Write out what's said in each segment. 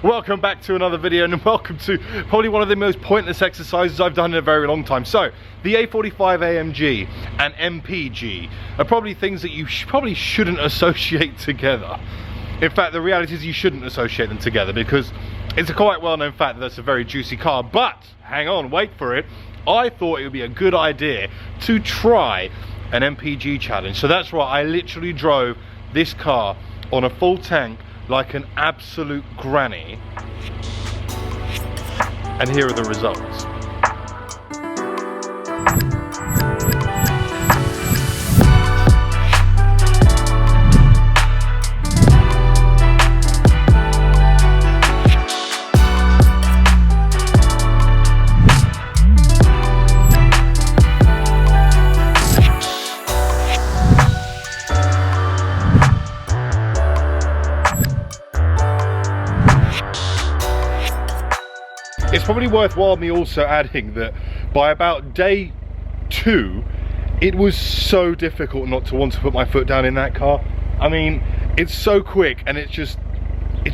Welcome back to another video, and welcome to probably one of the most pointless exercises I've done in a very long time. So, the A45 AMG and MPG are probably things that you probably shouldn't associate together. In fact, the reality is you shouldn't associate them together because it's a quite well-known fact that that's a very juicy car. But, hang on, wait for it. I thought it would be a good idea to try an MPG challenge. So that's right, I literally drove this car on a full tank like an absolute granny, and here are the results. It's probably worthwhile me also adding that by about day 2, it was so difficult not to want to put my foot down in that car. I mean, it's so quick and it just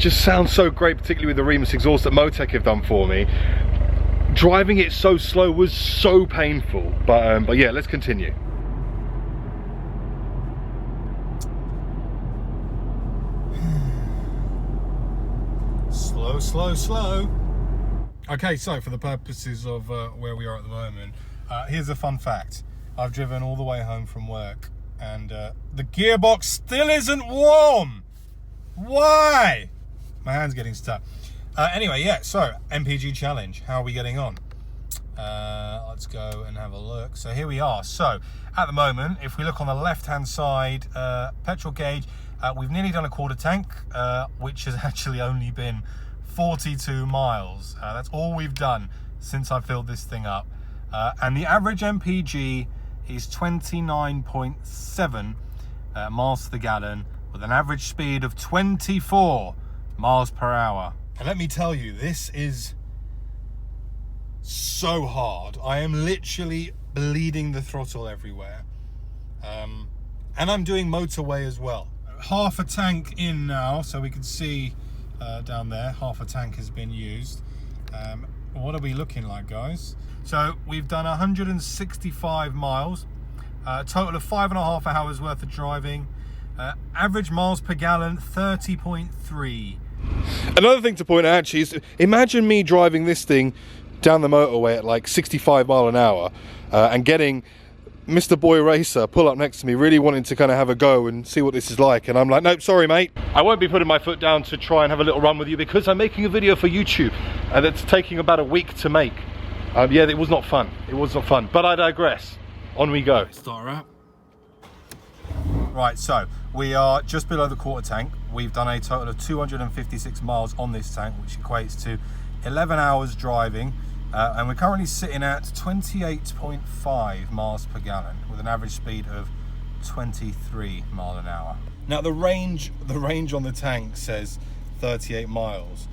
sounds so great, particularly with the Remus exhaust that Motech have done for me. Driving it so slow was so painful, but yeah, let's continue. Slow. Okay, so for the purposes of where we are at the moment, here's a fun fact. I've driven all the way home from work and the gearbox still isn't warm. Why? My hand's getting stuck. Anyway, yeah, so MPG challenge. How are we getting on? Let's go and have a look. So here we are. So at the moment, if we look on the left-hand side, petrol gauge, we've nearly done a quarter tank, which has actually only been 42 miles. That's all we've done since I filled this thing up. And the average MPG is 29.7 miles to the gallon with an average speed of 24 miles per hour. And let me tell you, this is so hard. I am literally bleeding the throttle everywhere. And I'm doing motorway as well. Half a tank in now, so we can see down there, half a tank has been used. What are we looking like, guys? So we've done 165 miles, a total of 5.5 hours worth of driving. Average miles per gallon 30.3. Another thing to point out actually is, imagine me driving this thing down the motorway at like 65 mile an hour and getting Mr. Boy Racer pull up next to me, really wanting to kind of have a go and see what this is like, and I'm like, nope, sorry mate, I won't be putting my foot down to try and have a little run with you because I'm making a video for YouTube and it's taking about a week to make. Yeah, it was not fun. It was not fun, but I digress. On we go. Start up. Right, so we are just below the quarter tank. We've done a total of 256 miles on this tank, which equates to 11 hours driving. And we're currently sitting at 28.5 miles per gallon with an average speed of 23 miles an hour. Now the range on the tank says 38 miles,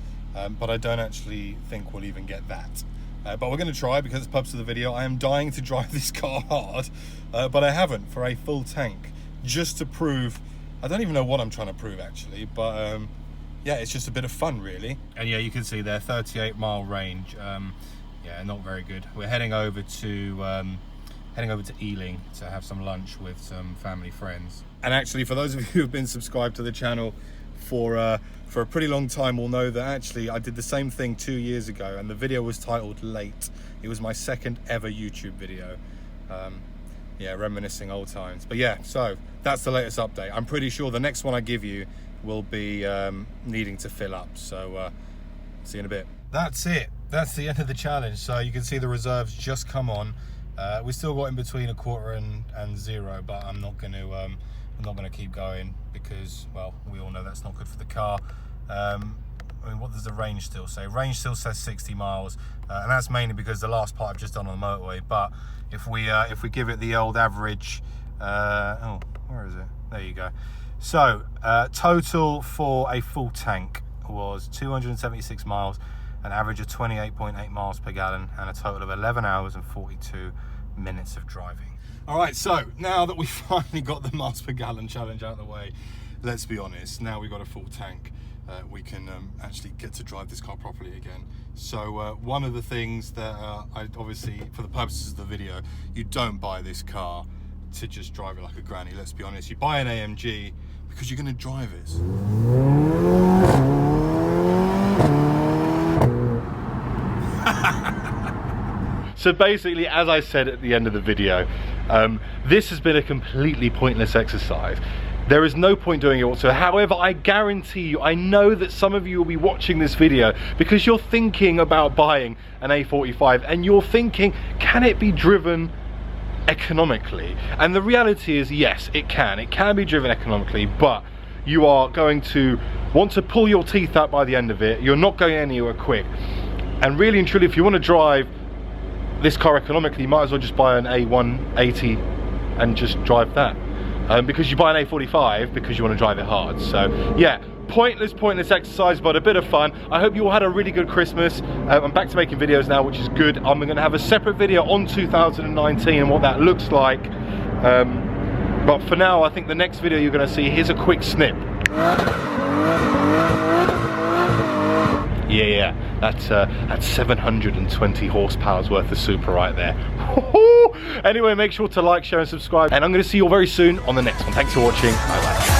but I don't actually think we'll even get that. But we're going to try because it's the purpose of the video. I am dying to drive this car hard, but I haven't for a full tank, just to prove. I don't even know what I'm trying to prove actually, but yeah, it's just a bit of fun really. And yeah, you can see there, 38 mile range. Yeah, not very good. We're heading over to Ealing to have some lunch with some family friends. And actually, for those of you who have been subscribed to the channel for a pretty long time will know that actually I did the same thing 2 years ago, and the video was titled Late. It was my second ever YouTube video. Yeah, reminiscing old times. But yeah, so that's the latest update. I'm pretty sure the next one I give you will be needing to fill up. So see you in a bit. That's it. That's the end of the challenge. So you can see the reserves just come on. We still got in between a quarter and 0, but I'm not going to keep going because, well, we all know that's not good for the car. I mean, what does the range still say? Range still says 60 miles, and that's mainly because the last part I've just done on the motorway. But if we give it the old average, oh, where is it? There you go. So total for a full tank was 276 miles. An average of 28.8 miles per gallon and a total of 11 hours and 42 minutes of driving. All right, so now that we finally got the miles per gallon challenge out of the way, let's be honest, now we've got a full tank. we can actually get to drive this car properly again. So one of the things that I obviously, for the purposes of the video, you don't buy this car to just drive it like a granny, let's be honest. You buy an AMG because you're going to drive it. So basically, as I said at the end of the video, this has been a completely pointless exercise. There is no point doing it whatsoever. However, I guarantee you, I know that some of you will be watching this video because you're thinking about buying an A45 and you're thinking, can it be driven economically? And the reality is, yes, it can be driven economically, but you are going to want to pull your teeth out by the end of it. You're not going anywhere quick. And really and truly, if you want to drive this car economically, you might as well just buy an A180 and just drive that. Because you buy an A45 because you want to drive it hard. So yeah, pointless exercise, but a bit of fun. I hope you all had a really good Christmas. I'm back to making videos now, which is good. I'm going to have a separate video on 2019 and what that looks like. But for now, I think the next video you're going to see, here's a quick snip. Yeah, that's 720 horsepower's worth of super right there. Anyway, make sure to like, share and subscribe, and I'm going to see you all very soon on the next one. Thanks for watching. Bye bye.